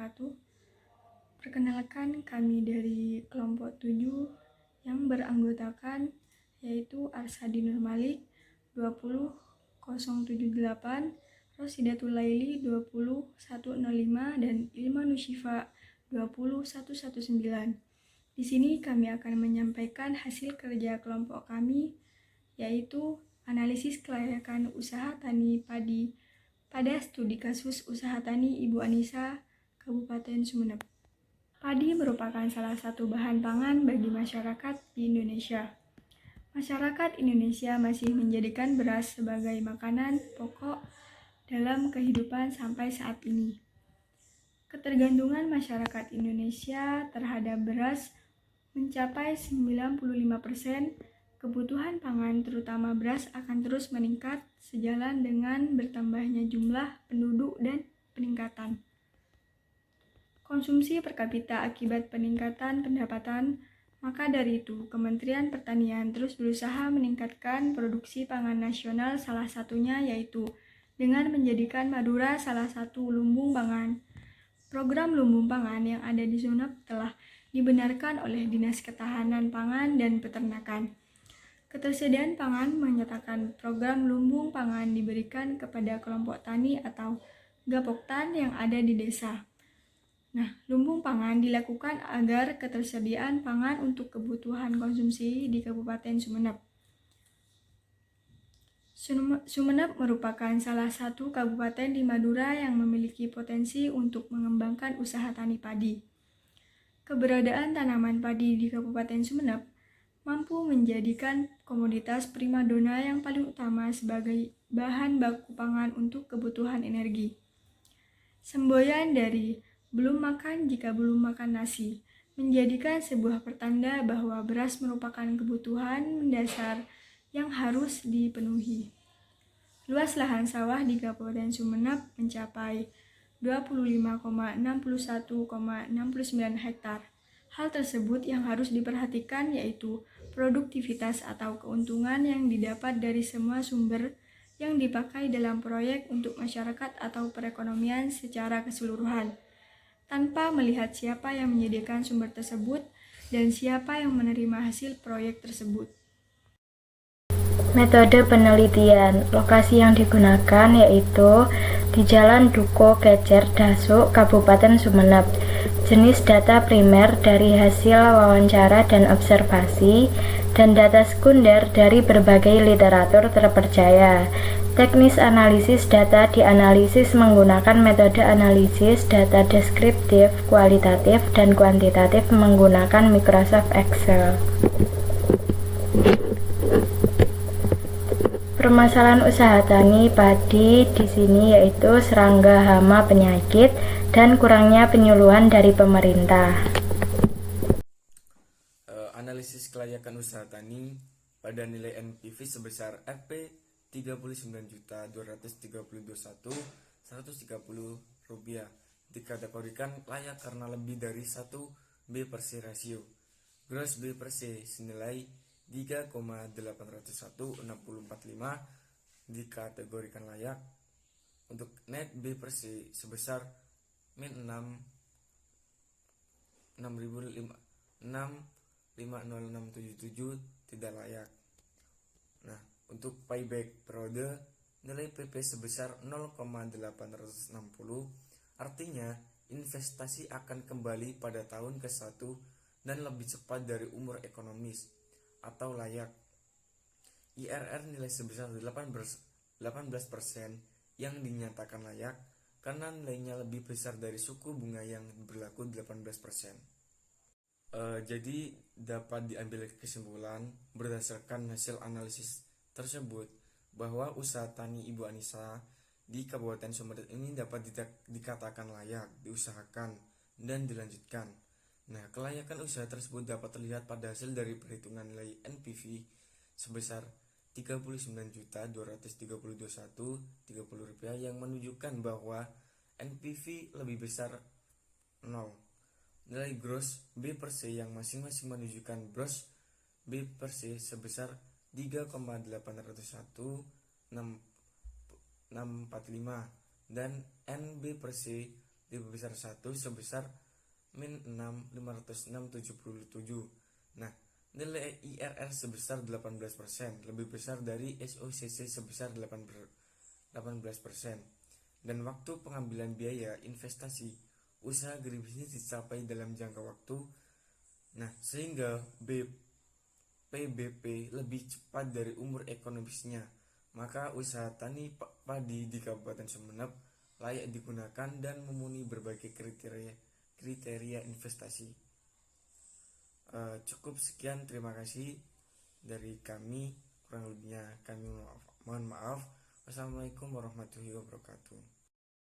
wabarakatuh. Perkenalkan, kami dari kelompok 7 yang beranggotakan yaitu Arsadi Nur Malik 20078, Rosidatul Laili 20105 dan Ilma Nusyifa 20119. Di sini kami akan menyampaikan hasil kerja kelompok kami, yaitu analisis kelayakan usaha tani padi pada studi kasus usaha tani Ibu Anissa, Kabupaten Sumeneb. Padi merupakan salah satu bahan pangan bagi masyarakat di Indonesia. Masyarakat Indonesia masih menjadikan beras sebagai makanan pokok dalam kehidupan sampai saat ini. Ketergantungan masyarakat Indonesia terhadap beras mencapai 95%. Kebutuhan pangan terutama beras akan terus meningkat sejalan dengan bertambahnya jumlah penduduk dan peningkatan konsumsi per kapita akibat peningkatan pendapatan. Maka dari itu, Kementerian Pertanian terus berusaha meningkatkan produksi pangan nasional, salah satunya yaitu dengan menjadikan Madura salah satu lumbung pangan. Program lumbung pangan yang ada di Sumeneb telah dibenarkan oleh Dinas Ketahanan Pangan dan Peternakan. Ketersediaan Pangan menyatakan program lumbung pangan diberikan kepada kelompok tani atau Gapoktan yang ada di desa. Nah, lumbung pangan dilakukan agar ketersediaan pangan untuk kebutuhan konsumsi di Kabupaten Sumeneb. Sumeneb merupakan salah satu kabupaten di Madura yang memiliki potensi untuk mengembangkan usaha tani padi. Keberadaan tanaman padi di Kabupaten Sumeneb mampu menjadikan komoditas primadona yang paling utama sebagai bahan baku pangan untuk kebutuhan energi. Semboyan dari belum makan jika belum makan nasi menjadikan sebuah pertanda bahwa beras merupakan kebutuhan mendasar yang harus dipenuhi. Luas lahan sawah di Kabupaten Sumeneb mencapai 25,61,69 hektar. Hal tersebut yang harus diperhatikan yaitu produktivitas atau keuntungan yang didapat dari semua sumber yang dipakai dalam proyek untuk masyarakat atau perekonomian secara keseluruhan, tanpa melihat siapa yang menyediakan sumber tersebut dan siapa yang menerima hasil proyek tersebut. Metode penelitian, lokasi yang digunakan yaitu di Jalan Duko Kecer Dasuk, Kabupaten Sumeneb. Jenis data primer dari hasil wawancara dan observasi, dan data sekunder dari berbagai literatur terpercaya. Teknis analisis data dianalisis menggunakan metode analisis data deskriptif, kualitatif, dan kuantitatif menggunakan Microsoft Excel. Permasalahan usaha tani padi di sini yaitu serangga, hama, penyakit, dan kurangnya penyuluhan dari pemerintah. Analisis kelayakan usaha tani pada nilai NPV sebesar Rp 39.231.130 dikategorikan layak karena lebih dari 1 B/C rasio. Gross B/C senilai 3,801,645 dikategorikan layak. Untuk net B/C sebesar min 6.50677 tidak layak. Nah, untuk payback periode nilai PP sebesar 0,860, artinya investasi akan kembali pada tahun ke-1 dan lebih cepat dari umur ekonomis atau layak. IRR nilai sebesar 18% yang dinyatakan layak karena nilainya lebih besar dari suku bunga yang berlaku 18%. Jadi dapat diambil kesimpulan berdasarkan hasil analisis tersebut bahwa usaha tani Ibu Anissa di Kabupaten Sumeneb ini dapat dikatakan layak, diusahakan, dan dilanjutkan. Nah, kelayakan usaha tersebut dapat terlihat pada hasil dari perhitungan nilai NPV sebesar Rp39.231.30 yang menunjukkan bahwa NPV lebih besar 0. Nilai gross B/C yang masing-masing menunjukkan gross B/C sebesar 3,801,645 dan NB/C tipe besar 1 sebesar min 6.506.77. Nah, nilai IRR sebesar 18%, lebih besar dari SOCC sebesar 18%. Dan waktu pengambilan biaya investasi usaha agribisnis dicapai dalam jangka waktu. Nah, sehingga PBP lebih cepat dari umur ekonomisnya. Maka usaha tani padi di Kabupaten Sumeneb layak digunakan dan memenuhi berbagai kriteria investasi. Cukup sekian, terima kasih dari kami. Kurang lebihnya kami mohon maaf. Wassalamualaikum warahmatullahi wabarakatuh.